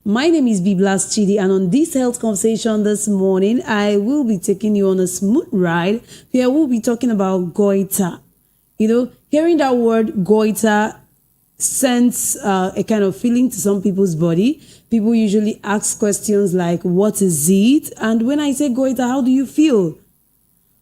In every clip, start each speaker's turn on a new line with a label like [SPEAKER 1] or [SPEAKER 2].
[SPEAKER 1] My name is Biblas Chidi, and on this health conversation this morning, I will be taking you on a smooth ride where we'll be talking about goiter. Hearing that word goiter sends a kind of feeling to some people's body. People usually ask questions like, what is it? And when I say goiter, how do you feel?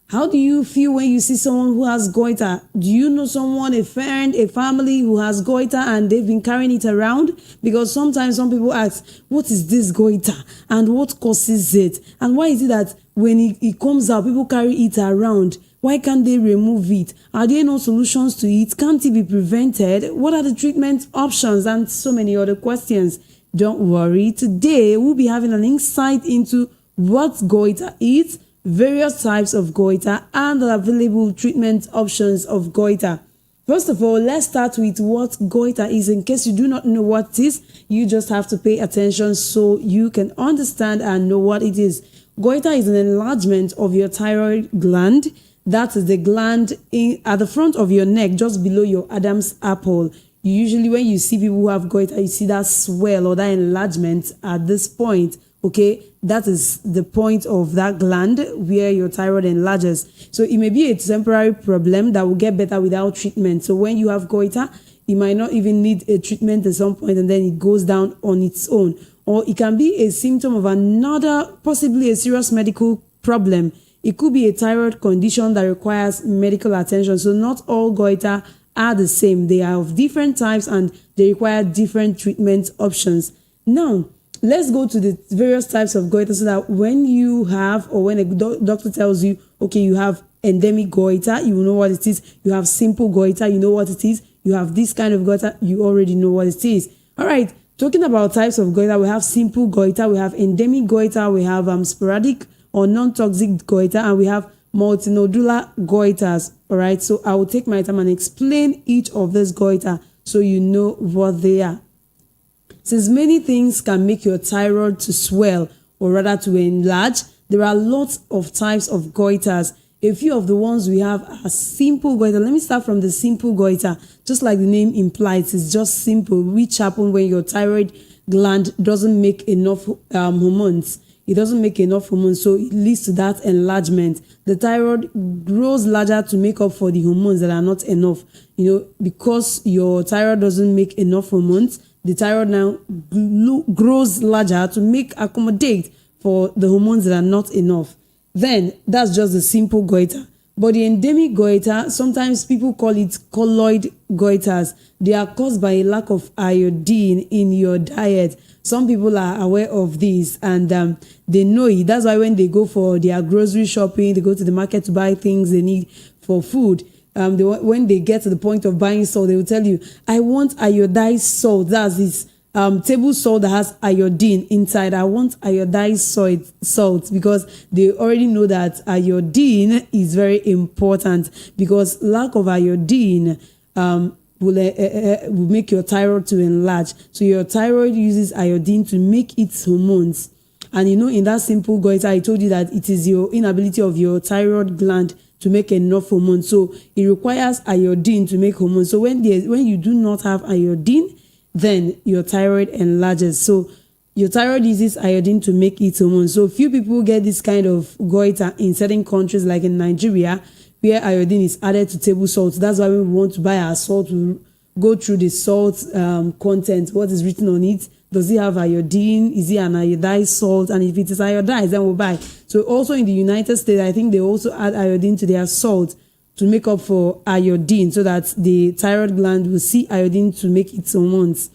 [SPEAKER 1] How do you feel when you see someone who has goiter? Do you know someone, a friend, a family who has goiter and they've been carrying it around? Because sometimes some people ask, what is this goiter and what causes it? And why is it that when it comes out, people carry it around? Why can't they remove it? Are there no solutions to it? Can't it be prevented? What are the treatment options? And so many other questions. Don't worry. Today, we'll be having an insight into what goiter is, various types of goiter, and the available treatment options of goiter. First of all, let's start with what goiter is. In case you do not know what it is, you just have to pay attention so you can understand and know what it is. Goiter is an enlargement of your thyroid gland. That is the gland at the front of your neck, just below your Adam's apple. Usually when you see people who have goiter, you see that swell or that enlargement at this point. Okay, that is the point of that gland where your thyroid enlarges. So it may be a temporary problem that will get better without treatment. So when you have goiter, you might not even need a treatment at some point and then it goes down on its own. Or it can be a symptom of another, possibly a serious medical problem. It could be a thyroid condition that requires medical attention. So not all goiter are the same. They are of different types and they require different treatment options. Now, let's go to the various types of goiter so that when you have, or when a doctor tells you, okay, you have endemic goiter, you will know what it is. You have simple goiter, you know what it is. You have this kind of goiter, you already know what it is. All right, talking about types of goiter, we have simple goiter, we have endemic goiter, we have sporadic or non-toxic goiter, and we have multinodular goiters. All right, so I will take my time and explain each of these goiter so you know what they are. Since many things can make your thyroid to swell or rather to enlarge, there are lots of types of goiters. A few of the ones we have are simple goiter. Let me start from the simple goiter. Just like the name implies, it's just simple, which happens when your thyroid gland doesn't make enough hormones. It doesn't make enough hormones, so it leads to that enlargement. The thyroid grows larger to make up for the hormones that are not enough. Because your thyroid doesn't make enough hormones, the thyroid now grows larger to accommodate for the hormones that are not enough. Then that's just the simple goiter. But the endemic goiter, sometimes people call it colloid goiters. They are caused by a lack of iodine in your diet. Some people are aware of this and they know it. That's why when they go for their grocery shopping, they go to the market to buy things they need for food. When they get to the point of buying salt, they will tell you, I want iodized salt. That's this table salt that has iodine inside. I want iodized salt because they already know that iodine is very important, because lack of iodine will make your thyroid to enlarge. So your thyroid uses iodine to make its hormones. And in that simple goiter, I told you that it is your inability of your thyroid gland to make enough hormones. So it requires iodine to make hormones. So when you do not have iodine, then your thyroid enlarges. So your thyroid uses iodine to make its hormones. So few people get this kind of goiter in certain countries, like in Nigeria, where iodine is added to table salt. That's why when we want to buy our salt, we go through the salt content, what is written on it. Does it have iodine? Is it an iodized salt? And if it is iodized, then we'll buy. So also in the United States, I think they also add iodine to their salt to make up for iodine, so that the thyroid gland will see iodine to make its hormones.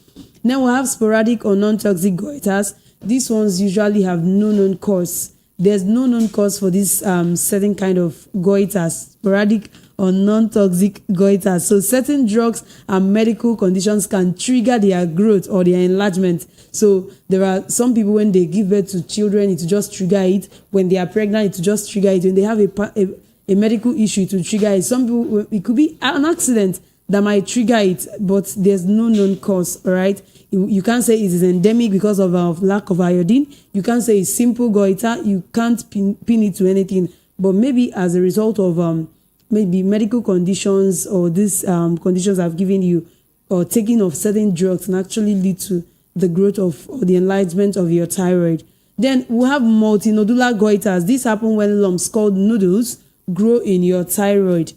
[SPEAKER 1] Now we have sporadic or non-toxic goiters. These ones usually have no known cause. There's no known cause for this certain kind of goiters, sporadic or non-toxic goiters. So certain drugs and medical conditions can trigger their growth or their enlargement. So there are some people, when they give birth to children, it will just trigger it. When they are pregnant, it will just trigger it. When they have a medical issue, to trigger it. Some people, it could be an accident that might trigger it, but there's no known cause. All right, you can't say it is endemic because of lack of iodine. You can't say it's simple goiter. You can't pin it to anything. But maybe as a result of maybe medical conditions, or these conditions I've given you, or taking of certain drugs, can actually lead to the growth of or the enlargement of your thyroid. Then we have multinodular goiters. This happen when lumps called nodules grow in your thyroid.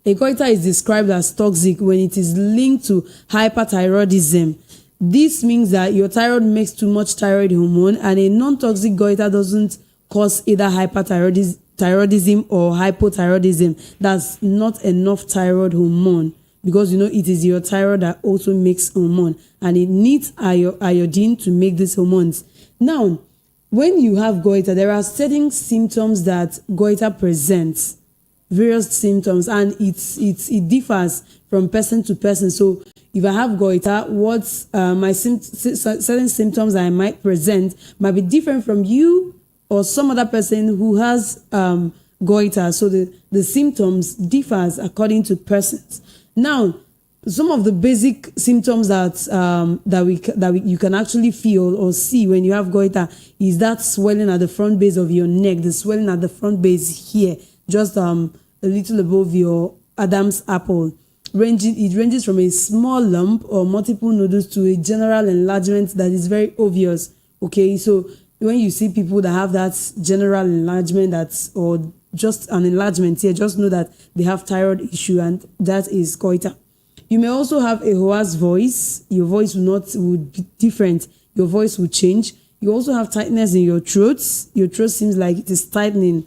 [SPEAKER 1] A goiter is described as toxic when it is linked to hyperthyroidism. This means that your thyroid makes too much thyroid hormone, and a non-toxic goiter doesn't cause either hyperthyroidism or hypothyroidism. That's not enough thyroid hormone, because it is your thyroid that also makes hormone, and it needs iodine to make these hormones. Now, when you have goiter, there are certain symptoms that goiter presents, various symptoms, and it differs from person to person. So if I have goiter, what my certain symptoms I might present might be different from you or some other person who has goiter. So the symptoms differs according to persons. Now, some of the basic symptoms that you can actually feel or see when you have goiter is that swelling at the front base of your neck, the swelling at the front base here, just a little above your Adam's apple. It ranges from a small lump or multiple nodules to a general enlargement that is very obvious. Okay, so when you see people that have that general enlargement or just an enlargement here, just know that they have thyroid issue, and that is goiter. You may also have a hoarse voice. Your voice would be different. Your voice will change. You also have tightness in your throat. Your throat seems like it is tightening.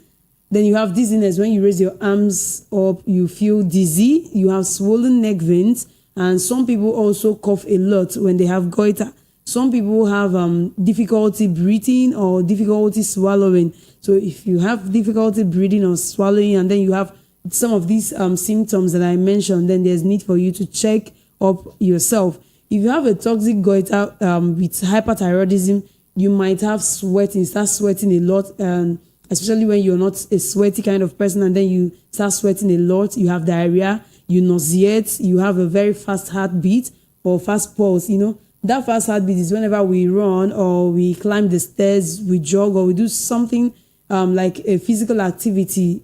[SPEAKER 1] Then you have dizziness. When you raise your arms up, you feel dizzy. You have swollen neck veins. And some people also cough a lot when they have goiter. Some people have difficulty breathing or difficulty swallowing. So if you have difficulty breathing or swallowing, and then you have some of these symptoms that I mentioned, then there's need for you to check up yourself. If you have a toxic goiter with hyperthyroidism, you might have sweating, start sweating a lot, especially when you're not a sweaty kind of person, and then you start sweating a lot. You have diarrhea, you nauseate, you have a very fast heartbeat or fast pulse. That fast heartbeat is whenever we run or we climb the stairs, we jog, or we do something like a physical activity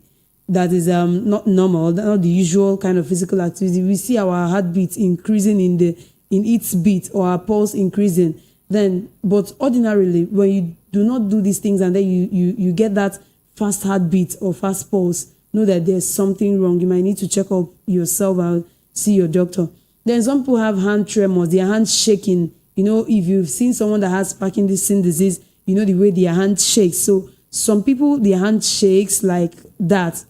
[SPEAKER 1] that is not normal, not the usual kind of physical activity. We see our heartbeat increasing in its beat, or our pulse increasing. But ordinarily, when you do not do these things and then you get that fast heartbeat or fast pulse, know that there's something wrong. You might need to check up yourself and see your doctor. Then some people have hand tremors, their hands shaking. If you've seen someone that has Parkinson's disease, the way their hand shakes. So some people, their hand shakes like that.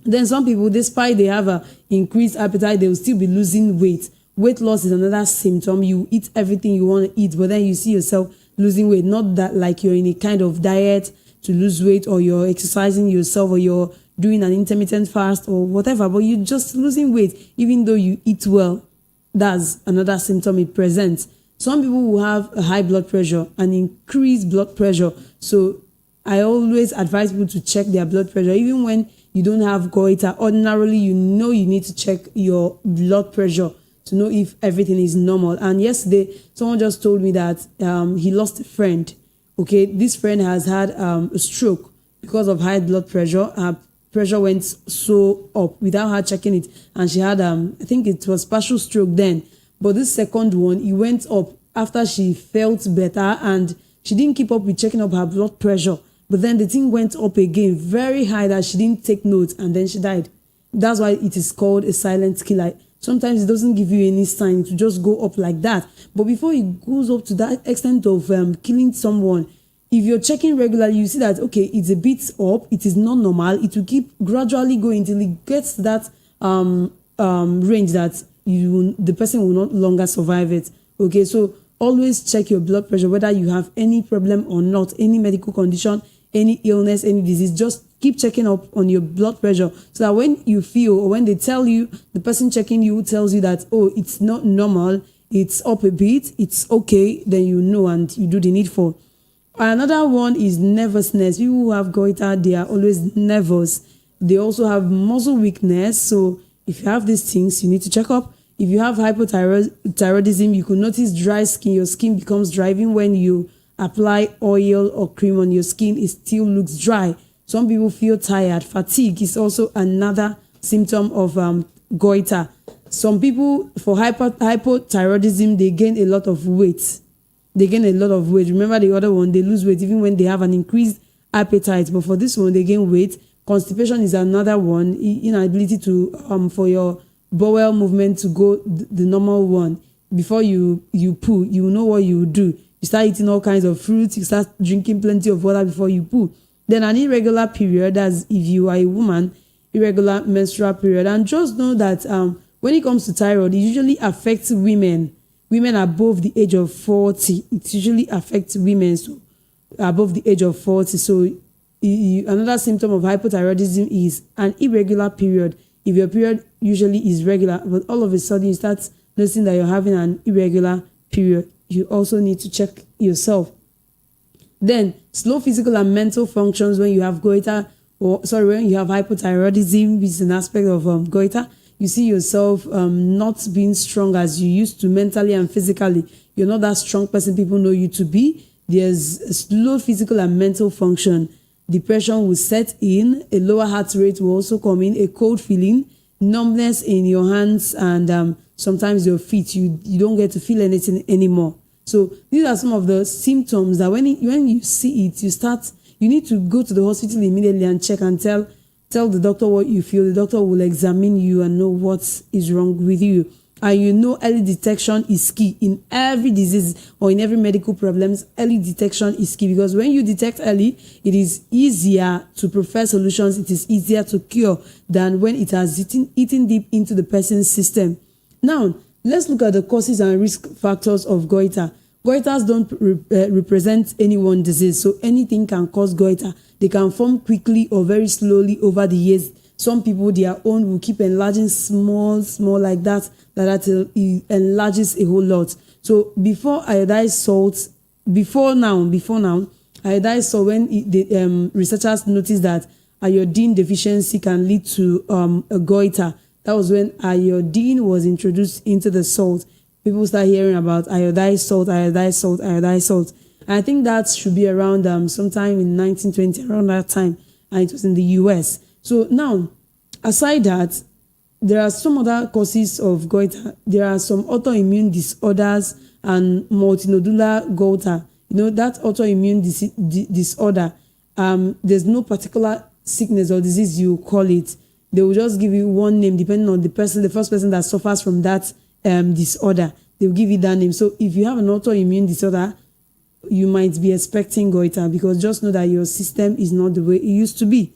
[SPEAKER 1] Then some people, despite they have a increased appetite, they will still be losing weight. Weight loss is another symptom. You eat everything you want to eat, but then you see yourself losing weight. Not that like you're in a kind of diet to lose weight, or you're exercising yourself, or you're doing an intermittent fast or whatever, but you're just losing weight even though you eat well. That's another symptom it presents. Some people will have a high blood pressure and increased blood pressure. So I always advise people to check their blood pressure. Even when you don't have goiter, ordinarily you need to check your blood pressure to know if everything is normal. And yesterday, someone just told me that he lost a friend. Okay, this friend has had a stroke because of high blood pressure. Her pressure went so up without her checking it, and she had I think it was partial stroke then. But this second one, it went up after she felt better, and she didn't keep up with checking up her blood pressure. But then the thing went up again, very high, that she didn't take note, and then she died. That's why it is called a silent killer. Sometimes it doesn't give you any sign to just go up like that. But before it goes up to that extent of killing someone, if you're checking regularly, you see that, okay, it's a bit up, it is not normal. It will keep gradually going until it gets to that range that the person will not longer survive it. Okay, so always check your blood pressure, whether you have any problem or not, any medical condition, any illness, any disease. Just keep checking up on your blood pressure, so that when you feel, or when they tell you, the person checking you tells you that, oh, it's not normal, it's up a bit, it's okay, then you know and you do the needful. Another one is nervousness. People who have goiter, they are always nervous. They also have muscle weakness. So if you have these things, you need to check up. If you have hypothyroidism, you could notice dry skin. Your skin becomes dry. Even when you apply oil or cream on your skin, it still looks dry. Some people feel tired. Fatigue is also another symptom of goiter. some people for hypothyroidism, they gain a lot of weight. Remember the other one, they lose weight even when they have an increased appetite. But for this one, they gain weight. Constipation is another one. Inability to for your bowel movement to go the normal one. Before you poo, you know what you do. You start eating all kinds of fruits. You start drinking plenty of water before you poo. Then an irregular period, as if you are a woman, irregular menstrual period. And just know that when it comes to thyroid, it usually affects women above the age of 40. It usually affects women above the age of 40. So another symptom of hypothyroidism is an irregular period. If your period usually is regular, but all of a sudden you start noticing that you're having an irregular period, you also need to check yourself. Then slow physical and mental functions when you have goiter, when you have hypothyroidism, which is an aspect of goiter. You see yourself not being strong as you used to mentally and physically. You're not that strong person people know you to be. There's a slow physical and mental function. Depression will set in. A lower heart rate will also come in. A cold feeling, numbness in your hands and sometimes your feet. You don't get to feel anything anymore. So these are some of the symptoms that when you see it, you need to go to the hospital immediately and check and tell the doctor what you feel. The doctor will examine you and know what is wrong with you. And early detection is key in every disease or in every medical problems. Early detection is key because when you detect early, it is easier to prefer solutions. It is easier to cure than when it has eaten deep into the person's system. Now, let's look at the causes and risk factors of goiter. Goiters don't represent any one disease, so anything can cause goiter. They can form quickly or very slowly over the years. Some people, their own will keep enlarging small like that it enlarges a whole lot. So before iodized salt, before now, iodized salt, when the researchers noticed that iodine deficiency can lead to a goiter, that was when iodine was introduced into the salt. People start hearing about iodized salt. And I think that should be around sometime in 1920, around that time, and it was in the US. So now, aside that, there are some other causes of goiter. There are some autoimmune disorders and multinodular goiter. That autoimmune disorder, there's no particular sickness or disease you call it. They will just give you one name depending on the first person that suffers from that disorder. They will give you that name. So if you have an autoimmune disorder, you might be expecting goiter because just know that your system is not the way it used to be.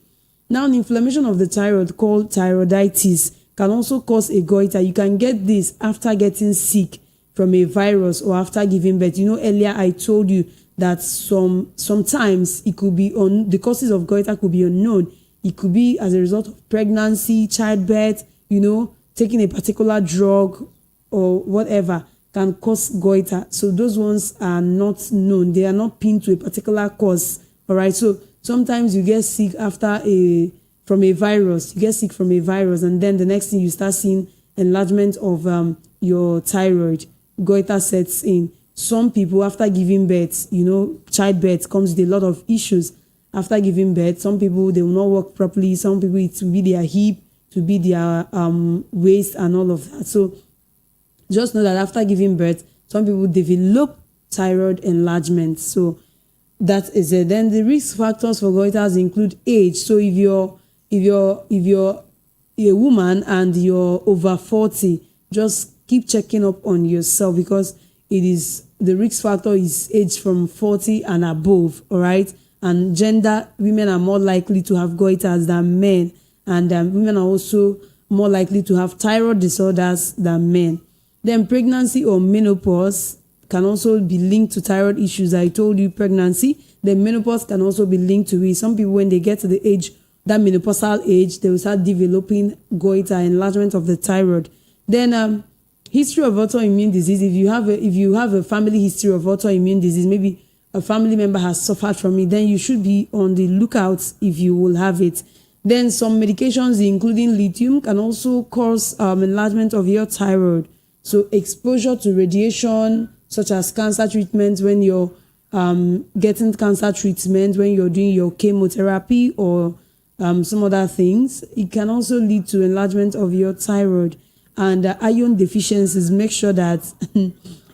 [SPEAKER 1] Now, an inflammation of the thyroid called thyroiditis can also cause a goiter. You can get this after getting sick from a virus or after giving birth. Earlier I told you that sometimes it could be the causes of goiter could be unknown. It could be as a result of pregnancy, childbirth, taking a particular drug or whatever can cause goiter. So those ones are not known. They are not pinned to a particular cause. All right. So sometimes you get sick from a virus. You get sick from a virus, and then the next thing you start seeing enlargement of your thyroid. Goiter sets in. Some people after giving birth, childbirth comes with a lot of issues. After giving birth, some people they will not work properly. Some people it will be their hip, to be their waist, and all of that. So just know that after giving birth, some people develop thyroid enlargement. So that is it. Then the risk factors for goiters include age. So if you're a woman and you're over 40, just keep checking up on yourself because the risk factor is age from 40 and above. All right. And gender, women are more likely to have goiters than men, and women are also more likely to have thyroid disorders than men. Then pregnancy or menopause can also be linked to thyroid issues. I told you pregnancy. Then menopause can also be linked to it. Some people, when they get to the age, that menopausal age, they will start developing goiter, enlargement of the thyroid. Then history of autoimmune disease. If you have a family history of autoimmune disease, maybe a family member has suffered from it, then you should be on the lookout if you will have it. Then some medications, including lithium, can also cause enlargement of your thyroid. So exposure to radiation, such as cancer treatment, when you're getting cancer treatment, when you're doing your chemotherapy or some other things, it can also lead to enlargement of your thyroid. and iron deficiencies, make sure that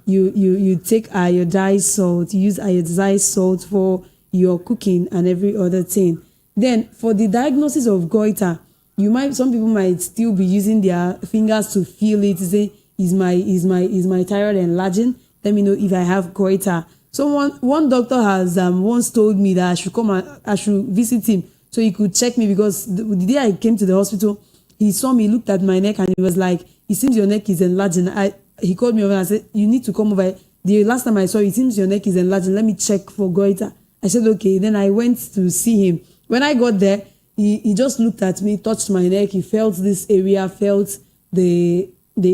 [SPEAKER 1] you take iodized salt, use iodized salt for your cooking and every other thing. Then for the diagnosis of goiter, some people might still be using their fingers to feel it, to say, is my thyroid enlarging? Let me know if I have goiter. One doctor has once told me that I should visit him so he could check me, because the day I came to the hospital, he saw me, looked at my neck, and he was like, it seems your neck is enlarging. He called me over and said, you need to come over. The last time I saw you, it seems your neck is enlarging. Let me check for goiter. I said, okay. Then I went to see him. When I got there, he just looked at me, touched my neck. He felt this area, felt the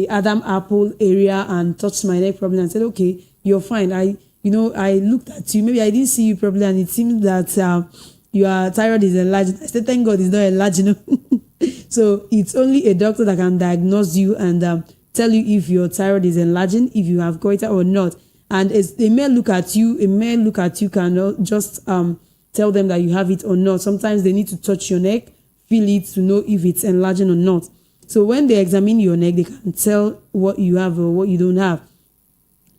[SPEAKER 1] Adam apple area, and touched my neck probably, and said, okay, you're fine. I looked at you. Maybe I didn't see you properly, and it seems that your thyroid is enlarging. I said, thank God it's not enlarging. So it's only a doctor that can diagnose you and tell you if your thyroid is enlarging, if you have goiter or not. And they may look at you, cannot just tell them that you have it or not. Sometimes they need to touch your neck, feel it to know if it's enlarging or not. So when they examine your neck, they can tell what you have or what you don't have.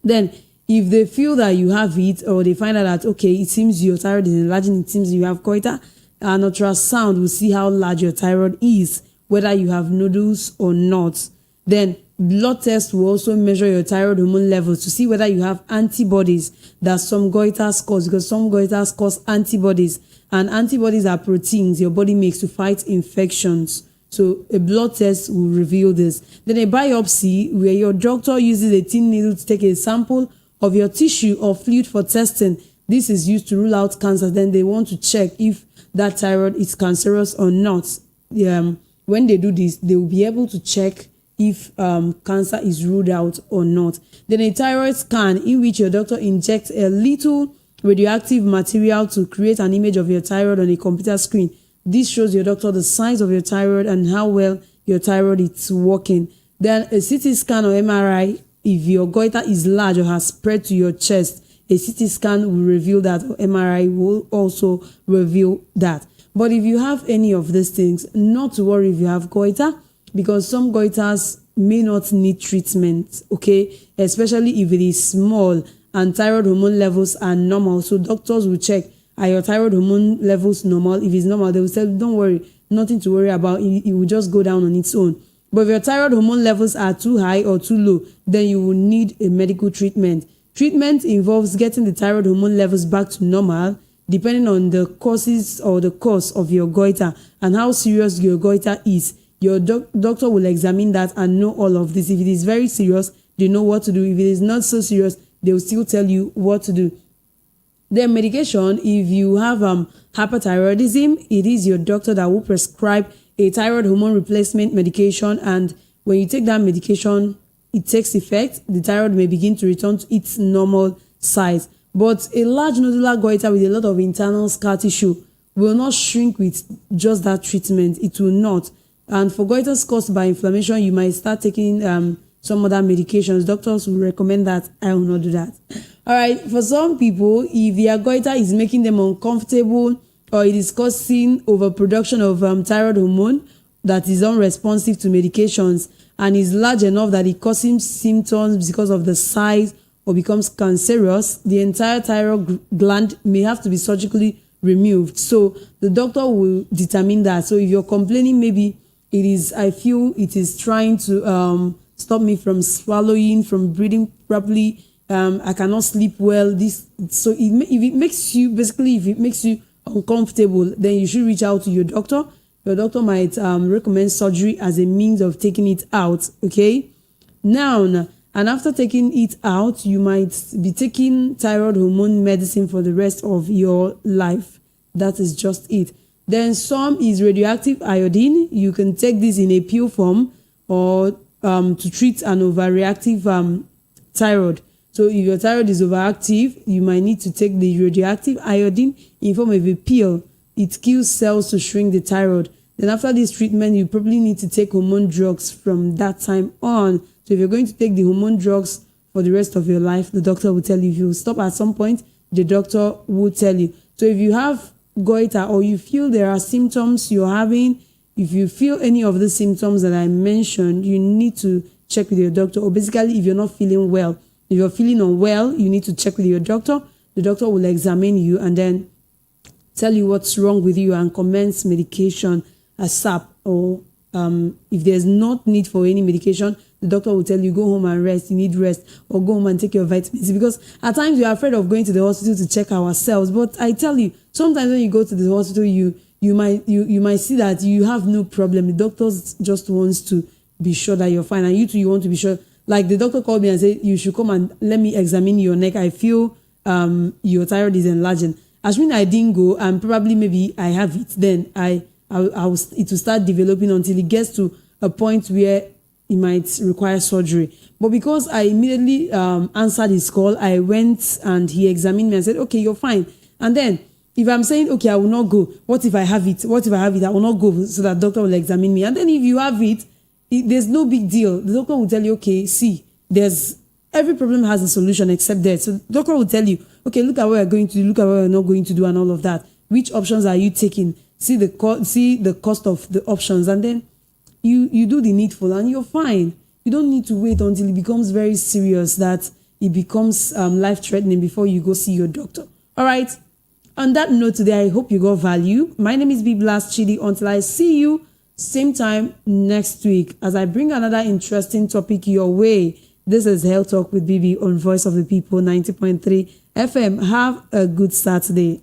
[SPEAKER 1] Then if they feel that you have it, or they find out that, okay, it seems your thyroid is enlarging, it seems you have goiter, an ultrasound will see how large your thyroid is, whether you have nodules or not. Then blood tests will also measure your thyroid hormone levels to see whether you have antibodies that some goiters cause, because some goiters cause antibodies, and antibodies are proteins your body makes to fight infections. So a blood test will reveal this. Then a biopsy, where your doctor uses a thin needle to take a sample of your tissue or fluid for testing. This is used to rule out cancer. Then they want to check if that thyroid is cancerous or not. When they do this, they will be able to check if cancer is ruled out or not. Then a thyroid scan, in which your doctor injects a little radioactive material to create an image of your thyroid on a computer screen. This shows your doctor the size of your thyroid and how well your thyroid is working. Then a CT scan or MRI, if your goiter is large or has spread to your chest, a CT scan will reveal that, or MRI will also reveal that. But if you have any of these things, not to worry if you have goiter, because some goiters may not need treatment, okay? Especially if it is small and thyroid hormone levels are normal. So doctors will check, are your thyroid hormone levels normal? If it's normal, they will say, don't worry, nothing to worry about. It will just go down on its own. But if your thyroid hormone levels are too high or too low, then you will need a medical treatment. Treatment involves getting the thyroid hormone levels back to normal, depending on the causes or the cause of your goiter and how serious your goiter is. Your doctor will examine that and know all of this. If it is very serious, they know what to do. If it is not so serious, they will still tell you what to do. Then medication, if you have hyperthyroidism, it is your doctor that will prescribe a thyroid hormone replacement medication, and when you take that medication, it takes effect, the thyroid may begin to return to its normal size. But a large nodular goiter with a lot of internal scar tissue will not shrink with just that treatment. It will not. And for goiters caused by inflammation, you might start taking some other medications. Doctors will recommend that. I will not do that. All right. For some people, if their goiter is making them uncomfortable, or it is causing overproduction of thyroid hormone that is unresponsive to medications and is large enough that it causes symptoms because of the size or becomes cancerous, the entire thyroid gland may have to be surgically removed. So the doctor will determine that. So if you're complaining, maybe I feel it is trying to stop me from swallowing, from breathing properly, I cannot sleep well. If it makes you uncomfortable, then you should reach out to your doctor. Your doctor might recommend surgery as a means of taking it out. Okay. Now, and after taking it out, you might be taking thyroid hormone medicine for the rest of your life. That is just it. Then some is radioactive iodine. You can take this in a pill form or to treat an overreactive thyroid. So if your thyroid is overactive, you might need to take the radioactive iodine in form of a pill. It kills cells to shrink the thyroid. Then after this treatment, you probably need to take hormone drugs from that time on. So if you're going to take the hormone drugs for the rest of your life, the doctor will tell you. If you stop at some point, the doctor will tell you. So if you have goiter or you feel there are symptoms you're having, if you feel any of the symptoms that I mentioned, you need to check with your doctor. Or basically, if you're not feeling well, if you're feeling unwell, you need to check with your doctor. The doctor will examine you and then tell you what's wrong with you and commence medication ASAP. Or if there's not need for any medication, the doctor will tell you, go home and rest, you need rest, or go home and take your vitamins. Because at times we are afraid of going to the hospital to check ourselves. But I tell you, sometimes when you go to the hospital, you might see that you have no problem. The doctor just wants to be sure that you're fine. And you too, you want to be sure. Like the doctor called me and said, you should come and let me examine your neck. I feel your thyroid is enlarging. Assuming I didn't go, and probably maybe I have it, then it will start developing until it gets to a point where it might require surgery. But because I immediately answered his call, I went and he examined me and said, okay, you're fine. And then if I'm saying, okay, I will not go, what if I have it? What if I have it? I will not go, so that doctor will examine me. And then if you have it, there's no big deal. The doctor will tell you, okay, see, every problem has a solution except that. So the doctor will tell you, okay, look at what we're going to do, look at what we're not going to do, and all of that. Which options are you taking? See the cost of the options, and then you do the needful, and you're fine. You don't need to wait until it becomes very serious, that it becomes life-threatening before you go see your doctor. All right. On that note today, I hope you got value. My name is Blast Chidi. Until I see you same time next week as I bring another interesting topic your way. This is Health Talk with BB on Voice of the People 90.3 FM. Have a good Saturday.